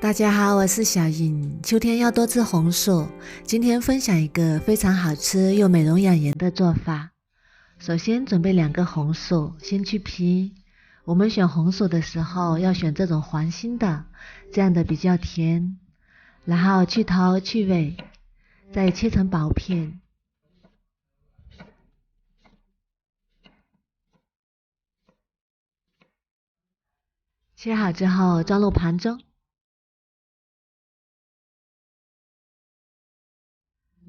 大家好，我是小颖。秋天要多吃红薯，今天分享一个非常好吃又美容养颜的做法。首先准备2个红薯，先去皮。我们选红薯的时候要选这种黄心的，这样的比较甜。然后去头去尾，再切成薄片。切好之后装入盘中。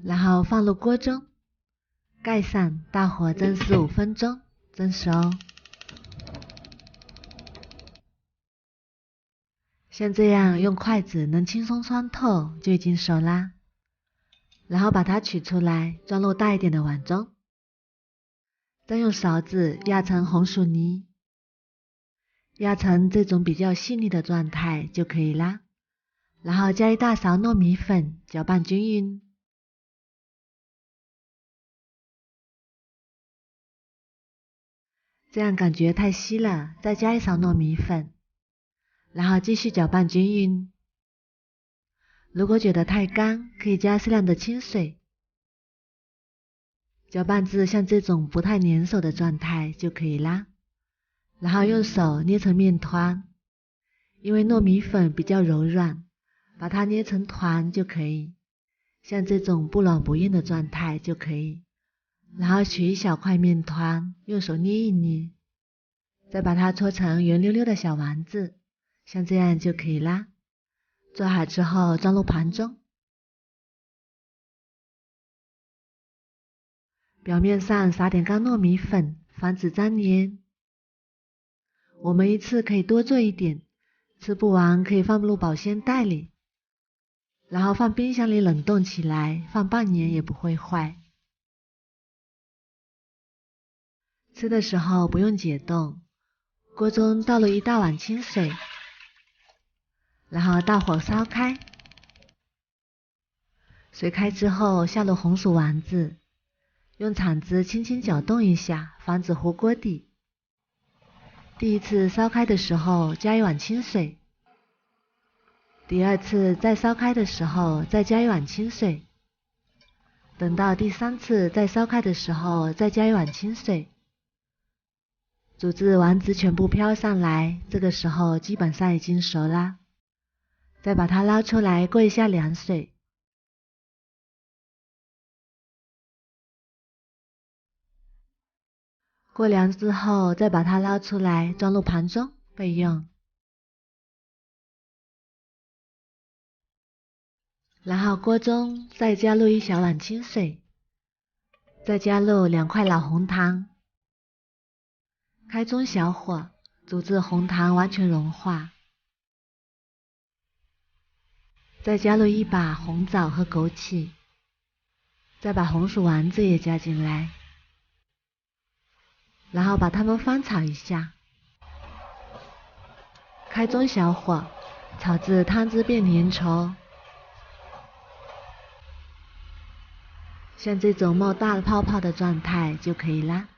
然后放入锅中，盖上，大火蒸15分钟，蒸熟。像这样用筷子能轻松穿透就已经熟啦。然后把它取出来，装入大一点的碗中，再用勺子压成红薯泥，压成这种比较细腻的状态就可以啦。然后加1大勺糯米粉，搅拌均匀。这样感觉太稀了，再加1勺糯米粉，然后继续搅拌均匀。如果觉得太干，可以加适量的清水，搅拌至像这种不太粘手的状态就可以啦。然后用手捏成面团，因为糯米粉比较柔软，把它捏成团就可以，像这种不软不硬的状态就可以。然后取一小块面团，用手捏一捏，再把它搓成圆溜溜的小丸子，像这样就可以啦。做好之后装入盘中，表面上撒点干糯米粉，防止粘黏。我们一次可以多做一点，吃不完可以放入保鲜袋里，然后放冰箱里冷冻起来，放半年也不会坏。吃的时候不用解冻，锅中倒入1大碗清水，然后大火烧开。水开之后下入红薯丸子，用铲子轻轻搅动一下，防止糊锅底。第一次烧开的时候加1碗清水，第2次再烧开的时候再加1碗清水，等到第3次再烧开的时候再加1碗清水。煮至丸子全部飘上来，这个时候基本上已经熟啦。再把它捞出来过一下凉水。过凉之后再把它捞出来，装入盘中备用。然后锅中再加入1小碗清水，再加入2块老红糖，开中小火煮至红糖完全融化，再加入1把红枣和枸杞，再把红薯丸子也加进来，然后把它们翻炒一下，开中小火炒至汤汁变粘稠，像这种冒大泡泡的状态就可以啦。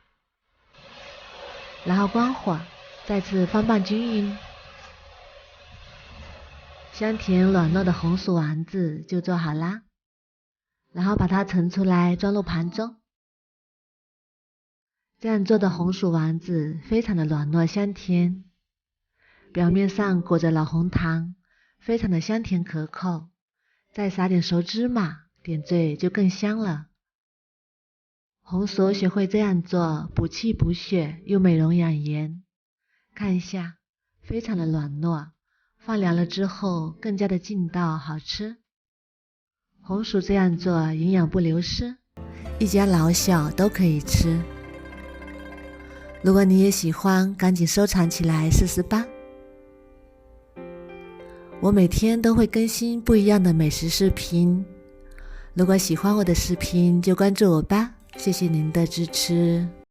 然后关火，再次翻拌均匀，香甜软糯的红薯丸子就做好啦。然后把它盛出来，装入盘中。这样做的红薯丸子非常的软糯香甜，表面上裹着老红糖，非常的香甜可口，再撒点熟芝麻，点缀就更香了。红薯学会这样做，补气补血又美容养颜。看一下，非常的软糯，放凉了之后更加的劲道好吃。红薯这样做营养不流失，一家老小都可以吃。如果你也喜欢，赶紧收藏起来试试吧。我每天都会更新不一样的美食视频，如果喜欢我的视频就关注我吧，谢谢您的支持。